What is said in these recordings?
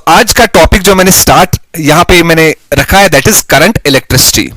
आज का टॉपिक जो मैंने स्टार्ट यहां पे मैंने रखा है that is current electricity.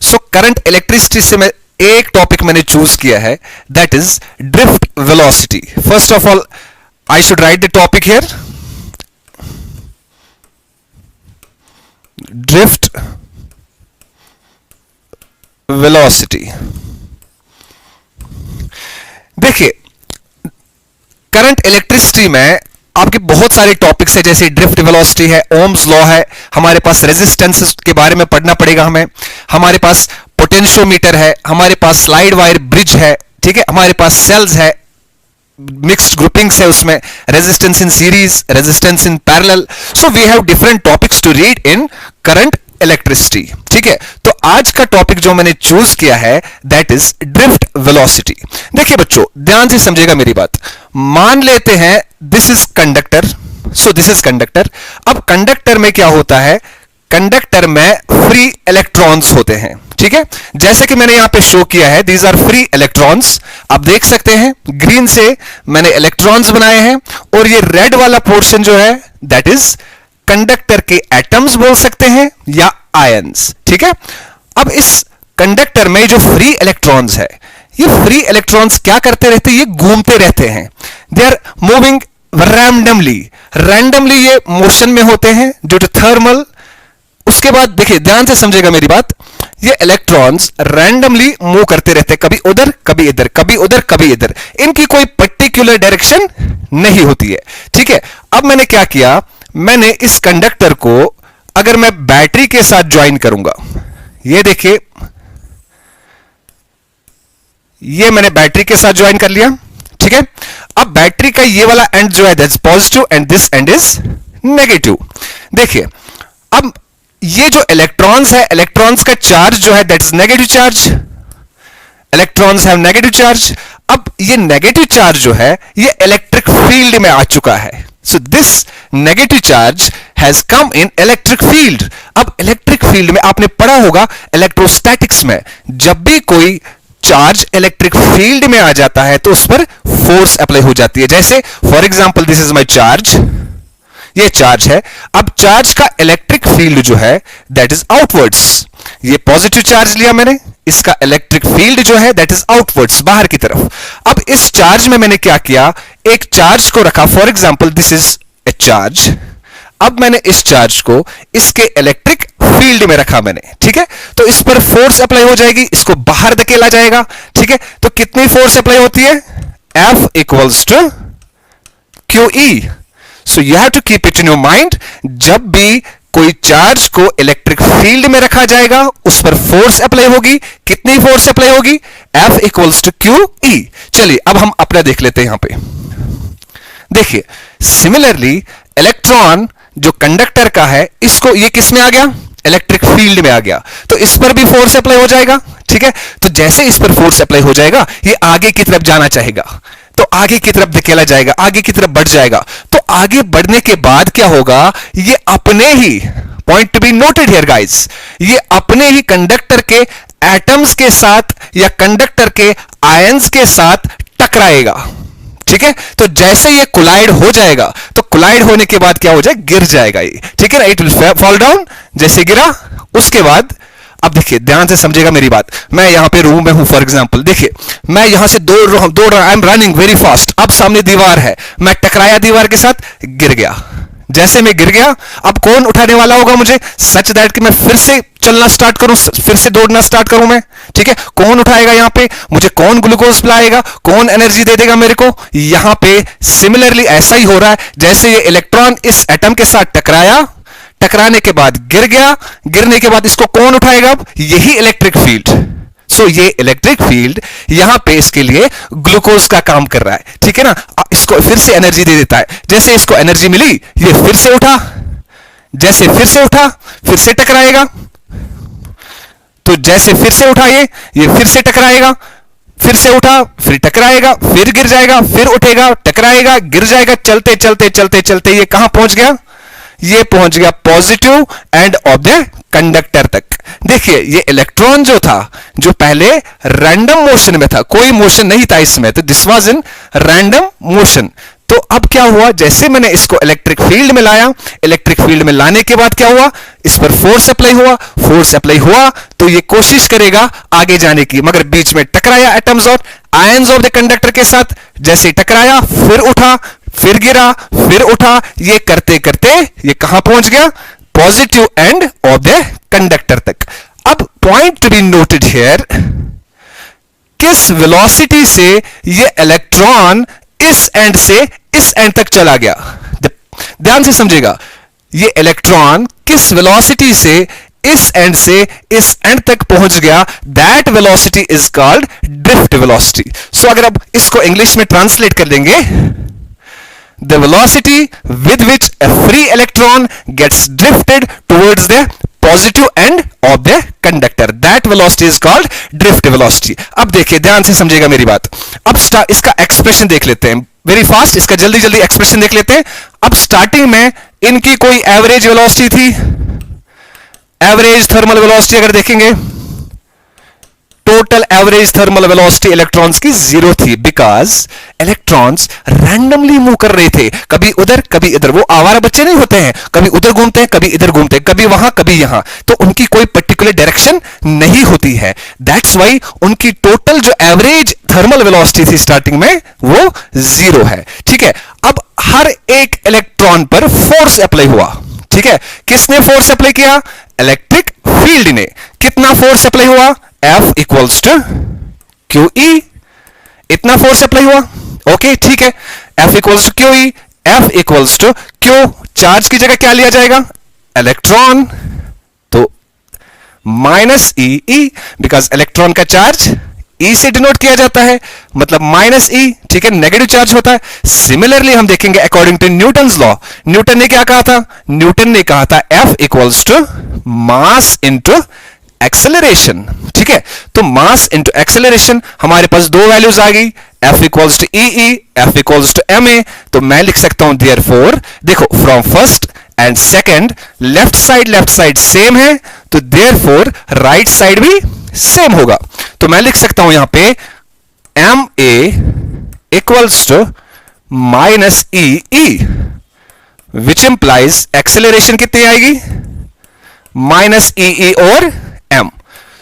So current electricity से मैं एक टॉपिक मैंने चूज किया है that is drift velocity. First of all I should write the topic here, drift velocity. देखिए करंट इलेक्ट्रिसिटी में आपके बहुत सारे टॉपिक्स है, जैसे ड्रिफ्ट वेलोसिटी है, ओम्स लॉ है, हमारे पास रेजिस्टेंसेस के बारे में पढ़ना पड़ेगा हमें, हमारे पास पोटेंशियोमीटर है, हमारे पास स्लाइड वायर ब्रिज है, ठीक है, हमारे पास सेल्स है, मिक्स्ड ग्रुपिंग्स है, उसमें resistance in series, resistance in parallel. So we have different topics to read in current electricity, ठीक है। तो आज का टॉपिक जो मैंने चूज किया है दैट इज ड्रिफ्ट वेलोसिटी। देखिए बच्चों ध्यान से समझिएगा मेरी बात। मान लेते हैं this is conductor, so this is conductor. अब कंडक्टर में क्या होता है, कंडक्टर में फ्री इलेक्ट्रॉन्स होते हैं, ठीक है, जैसे कि मैंने यहां पे शो किया है, दीज आर फ्री इलेक्ट्रॉन्स। आप देख सकते हैं ग्रीन से मैंने इलेक्ट्रॉन्स बनाए हैं, और ये रेड वाला पोर्शन जो है दैट इज कंडक्टर के एटम्स बोल सकते हैं या आयंस, ठीक है। अब इस कंडक्टर में जो फ्री इलेक्ट्रॉन्स है, ये फ्री इलेक्ट्रॉन्स क्या करते रहते हैं, ये घूमते रहते हैं, दे आर मूविंग रैंडमली ये मोशन में होते हैं ड्यू टू थर्मल। उसके बाद देखिए ध्यान से समझिएगा मेरी बात, ये इलेक्ट्रॉन्स रैंडमली मूव करते रहते हैं, कभी उधर कभी इधर, कभी उधर कभी इधर, इनकी कोई पर्टिकुलर डायरेक्शन नहीं होती है, ठीक है। अब मैंने क्या किया, मैंने इस कंडक्टर को अगर मैं बैटरी के साथ ज्वाइन करूंगा, ये देखिए ये मैंने बैटरी के साथ ज्वाइन कर लिया, ठीक है। अब बैटरी का ये वाला एंड जो है that's positive and this and is negative. देखिए अब ये जो इलेक्ट्रॉन्स है, इलेक्ट्रॉन्स का चार्ज जो है that is negative charge, electrons have negative charge. अब ये नेगेटिव चार्ज जो है ये इलेक्ट्रिक फील्ड में आ चुका है, so this negative charge has come in electric field. अब इलेक्ट्रिक फील्ड में आपने पढ़ा होगा इलेक्ट्रोस्टैटिक्स में, जब भी कोई चार्ज इलेक्ट्रिक फील्ड में आ जाता है तो उस पर फोर्स अप्लाई हो जाती है। जैसे for example this is my charge, ये चार्ज है, अब चार्ज का इलेक्ट्रिक फील्ड जो है दैट इज आउटवर्ड्स। ये पॉजिटिव चार्ज लिया मैंने, इसका इलेक्ट्रिक फील्ड जो है दैट इज आउटवर्ड्स, बाहर की तरफ। अब इस चार्ज में मैंने क्या किया, एक चार्ज को रखा, for example this is a charge. अब मैंने इस चार्ज को इसके इलेक्ट्रिक फील्ड में रखा मैंने, ठीक है, तो इस पर फोर्स अप्लाई हो जाएगी, इसको बाहर धकेला जाएगा, ठीक है। तो कितनी फोर्स अप्लाई होती है, F equals to QE। So you have to keep it in your mind, जब भी कोई चार्ज को इलेक्ट्रिक फील्ड में रखा जाएगा उस पर फोर्स अप्लाई होगी, कितनी फोर्स अप्लाई होगी, F इक्वल्स टू QE। चलिए अब हम अपना देख लेते हैं यहां पे। देखिए सिमिलरली इलेक्ट्रॉन जो कंडक्टर का है, इसको ये किस में आ गया, इलेक्ट्रिक फील्ड में आ गया, तो इस पर भी फोर्स अप्लाई हो जाएगा, ठीक है। तो जैसे इस पर फोर्स अप्लाई हो जाएगा ये आगे की तरफ जाना चाहेगा, तो आगे की तरफ धकेला जाएगा, आगे की तरफ बढ़ जाएगा। तो आगे बढ़ने के बाद क्या होगा, ये अपने ही, point to be noted here guys, ये अपने ही कंडक्टर के एटम्स के साथ या कंडक्टर के आयंस के साथ टकराएगा, ठीक है। तो जैसे ये कोलाइड हो जाएगा, तो कोलाइड होने के बाद क्या हो जाए, गिर जाएगा ये, ठीक है ना, इट विल फॉल डाउन। जैसे गिरा उसके बाद अब देखिए ध्यान से समझिएगा मेरी बात, मैं यहां पे रूम में हूं, फॉर एग्जांपल देखिए मैं यहां से दौड़ रहा, I am running very fast. अब सामने दीवार है, मैं टकराया दीवार के साथ, गिर गया। जैसे मैं गिर गया, अब कौन उठाने वाला होगा मुझे, सच दैट कि मैं फिर से चलना स्टार्ट करूं, फिर से दौड़ना स्टार्ट करूं मैं, ठीक है। कौन उठाएगा यहां पे मुझे, कौन ग्लूकोज पिलाएगा, कौन एनर्जी दे देगा मेरे को। यहां पे सिमिलरली ऐसा ही हो रहा है, जैसे ये इलेक्ट्रॉन इस एटम के साथ टकराया, टकराने के बाद गिर गया, गिरने के बाद इसको कौन उठाएगा, अब यही इलेक्ट्रिक फील्ड। सो ये इलेक्ट्रिक फील्ड यहां पे इसके लिए ग्लूकोज का काम कर रहा है, ठीक है ना, इसको फिर से एनर्जी दे देता है। जैसे इसको एनर्जी मिली, ये फिर से उठा, जैसे फिर से उठा फिर से टकराएगा, तो जैसे फिर से उठा ये फिर से टकराएगा, फिर से उठा फिर टकराएगा, फिर गिर जाएगा, फिर उठेगा, टकराएगा, गिर जाएगा, चलते चलते चलते चलते ये कहां पहुंच गया, ये पहुंच गया positive end of the conductor तक। देखिए ये इलेक्ट्रॉन जो था, जो पहले रैंडम मोशन में था, कोई मोशन नहीं था इसमें, तो this was in random motion. तो अब क्या हुआ, जैसे मैंने इसको इलेक्ट्रिक फील्ड में लाया, इलेक्ट्रिक फील्ड में लाने के बाद क्या हुआ, इस पर फोर्स अप्लाई हुआ, फोर्स अप्लाई हुआ तो ये कोशिश करेगा आगे जाने की, मगर बीच में टकराया एटम्स और आयंस ऑफ द कंडक्टर के साथ। जैसे टकराया फिर उठा, फिर गिरा, फिर उठा, ये करते करते ये कहां पहुंच गया, positive end of the conductor तक। अब point to be noted here, किस वेलोसिटी से ये इलेक्ट्रॉन इस एंड से इस एंड तक चला गया, ध्यान से समझेगा, ये इलेक्ट्रॉन किस वेलोसिटी से इस एंड से इस एंड तक पहुंच गया, that velocity is called drift velocity. So अगर अब इसको इंग्लिश में ट्रांसलेट कर देंगे, the velocity with which a free electron gets drifted towards the positive end of the conductor, that velocity is called drift velocity। अब देखिए, ध्यान से समझिएगा मेरी बात। अब इसका एक्सप्रेशन देख लेते हैं वेरी फास्ट, इसका जल्दी जल्दी एक्सप्रेशन देख लेते हैं। अब स्टार्टिंग में इनकी कोई एवरेज वेलोसिटी थी, एवरेज थर्मल वेलोसिटी अगर देखेंगे, total average thermal velocity electrons की 0 थी, बिकॉज इलेक्ट्रॉन्स रैंडमली मूव कर रहे थे, कभी उधर कभी इधर। वो आवारा बच्चे नहीं होते हैं, कभी उधर घूमते हैं, कभी इधर घूमते हैं, कभी वहां कभी यहां, तो उनकी कोई पर्टिकुलर डायरेक्शन नहीं होती है। दैट्स वाई उनकी टोटल जो एवरेज थर्मल वेलोसिटी थी स्टार्टिंग में वो 0 है। ठीक है, अब हर एक इलेक्ट्रॉन पर फोर्स अप्लाई हुआ। ठीक है, किसने फोर्स अप्लाई किया, इलेक्ट्रिक फील्ड ने। कितना फोर्स अप्लाई हुआ, F इक्वल्स टू QE, इतना फोर्स अप्लाई हुआ। ओके ठीक है, F equals to QE, F equals to Q, charge की जगह क्या लिया जाएगा, इलेक्ट्रॉन, तो माइनस E, बिकॉज इलेक्ट्रॉन का चार्ज E से डिनोट किया जाता है, मतलब माइनस E। ठीक है, नेगेटिव चार्ज होता है। सिमिलरली हम देखेंगे according to Newton's law, Newton ने क्या कहा था, न्यूटन ने कहा था F equals to mass into acceleration. ठीक है, तो मास इंटू एक्सेलरेशन, हमारे पास दो वैल्यूज आ गई, F equals to E, F equals to ma। तो मैं लिख सकता हूं देयरफॉर, देखो from first and second left side same है, तो देयरफॉर राइट साइड भी सेम होगा। तो मैं लिख सकता हूं यहां पे ma equals to minus E, which implies acceleration कितनी आएगी, माइनस E और m।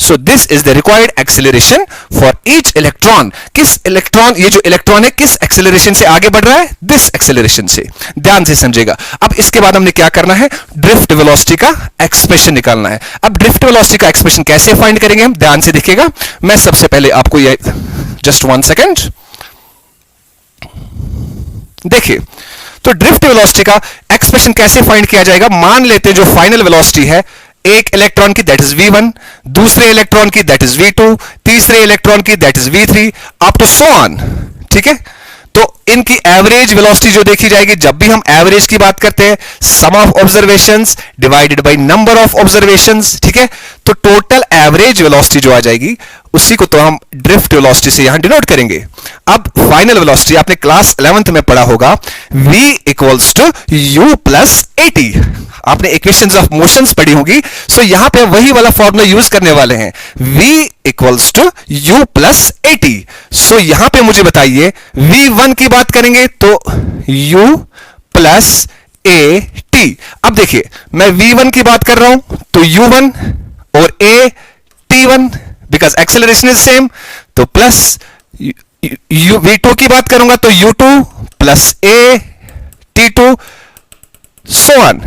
So this is the required acceleration for each electron. किस इलेक्ट्रॉन, ये जो इलेक्ट्रॉन है किस एक्सेलरेशन से आगे बढ़ रहा है, दिस एक्सेलरेशन से। ध्यान से समझिएगा। अब इसके बाद हमने क्या करना है, ड्रिफ्ट वेलोसिटी का एक्सप्रेशन निकालना है। अब ड्रिफ्ट वेलोसिटी का एक्सप्रेशन कैसे फाइंड करेंगे हम, ध्यान से देखिएगा। मैं सबसे पहले आपको ये, जस्ट 1 सेकेंड, देखिए, तो ड्रिफ्ट वेलोसिटी का एक्सप्रेशन कैसे फाइंड किया जाएगा। मान लेते हैं जो फाइनल वेलोसिटी है एक इलेक्ट्रॉन की दैट इज v1, दूसरे इलेक्ट्रॉन की दैट इज v2, तीसरे इलेक्ट्रॉन की that is v3, up to so on. ठीक है, तो इनकी एवरेज वेलोसिटी जो देखी जाएगी, जब भी हम एवरेज की बात करते हैं, sum of observations divided by number of observations. ठीक है, तो टोटल एवरेज वेलोसिटी जो आ जाएगी उसी को तो हम ड्रिफ्ट वेलोसिटी से यहां डिनोट करेंगे। अब फाइनल वेलोसिटी आपने क्लास 11th में पढ़ा होगा, v equals to u plus at। आपने इक्वेशंस ऑफ मोशंस पढ़ी होगी, सो यहां पे वही वाला फॉर्मूला यूज करने वाले हैं, v equals to u plus at। So यहां पे मुझे बताइए, v1 की बात करेंगे तो u प्लस at। अब देखिए, मैं v1 की बात कर रहा हूं तो u1 और at1, because acceleration is same, तो प्लस v2 की बात करूंगा तो u2 plus at2 so on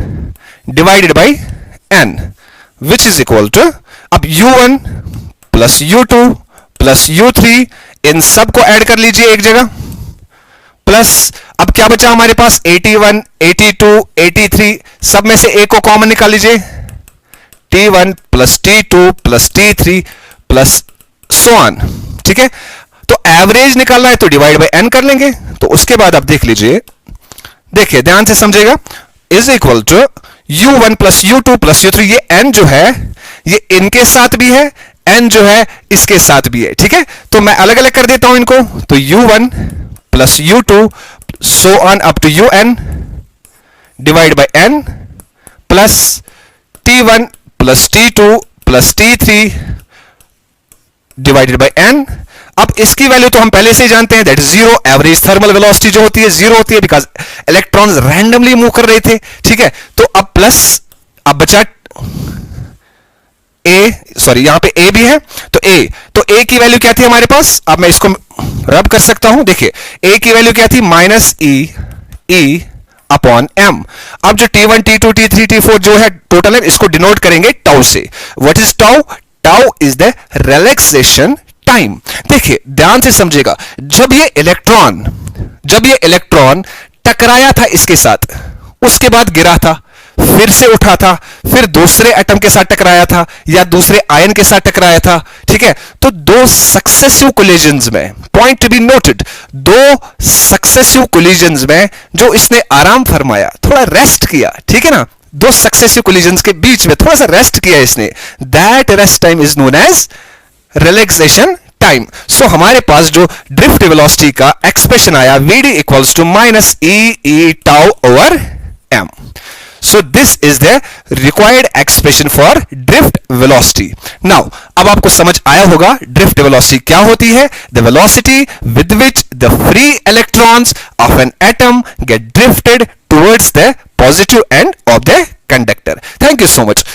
divided by n, which is equal to, अब u1 plus u2 plus u3, इन सब को ऐड कर लीजिए एक जगह, प्लस अब क्या बचा हमारे पास, 81, 82, 83, सब में से एक को कॉमन निकाल लीजिए, t1 plus t2 plus t3 plus so on. ठीक है, तो एवरेज निकालना है तो डिवाइड बाय n कर लेंगे। तो उसके बाद आप देख लीजिए, देखिए ध्यान से समझेगा, is equal to u1 plus u2 plus u3, ये n जो है ये इनके साथ भी है, n जो है इसके साथ भी है। ठीक है, तो मैं अलग अलग कर देता हूं इनको, तो u1 plus u2 so on up to un divide by n plus t1 plus t2 plus t3 divided by n। अब इसकी वैल्यू तो हम पहले से ही जानते हैं, that is zero. Average thermal velocity जो होती है जीरो होती है, बिकॉज इलेक्ट्रॉन्स रैंडमली मूव कर रहे थे, ठीक है। तो अब प्लस, अब बचा ए, सॉरी यहां पे ए भी है, तो ए की वैल्यू क्या थी हमारे पास, अब मैं इसको रब कर सकता हूं, देखिए ए की वैल्यू क्या थी, माइनस ई अपॉन एम। अब जो T1 T2 T3 T4 जो है टोटल है, इसको डिनोट करेंगे टाउ से। What is tau? Tau is the relaxation time. देखिए ध्यान से समझिएगा, जब ये इलेक्ट्रॉन टकराया था इसके साथ, उसके बाद गिरा था, फिर से उठा था, फिर दूसरे एटम के साथ टकराया था या दूसरे आयन के साथ टकराया था, ठीक है। तो दो सक्सेसिव कोलिजन्स में, पॉइंट टू बी नोटेड, दो सक्सेसिव कोलिजन्स में जो इसने आराम फरमाया, थोड़ा रेस्ट किया, ठीक है ना, दो सक्सेसिव कोलिजन्स के बीच में थोड़ा सा रेस्ट किया इसने, that rest time is known as relaxation time. So हमारे पास जो ड्रिफ्ट वेलोसिटी का एक्सप्रेशन आया, Vd equals to minus E tau over M. So this is the required expression for drift velocity. Now, अब आपको समझ आया होगा drift velocity क्या होती है? The velocity with which the free electrons of an atom get drifted towards the positive end of the conductor. Thank you so much.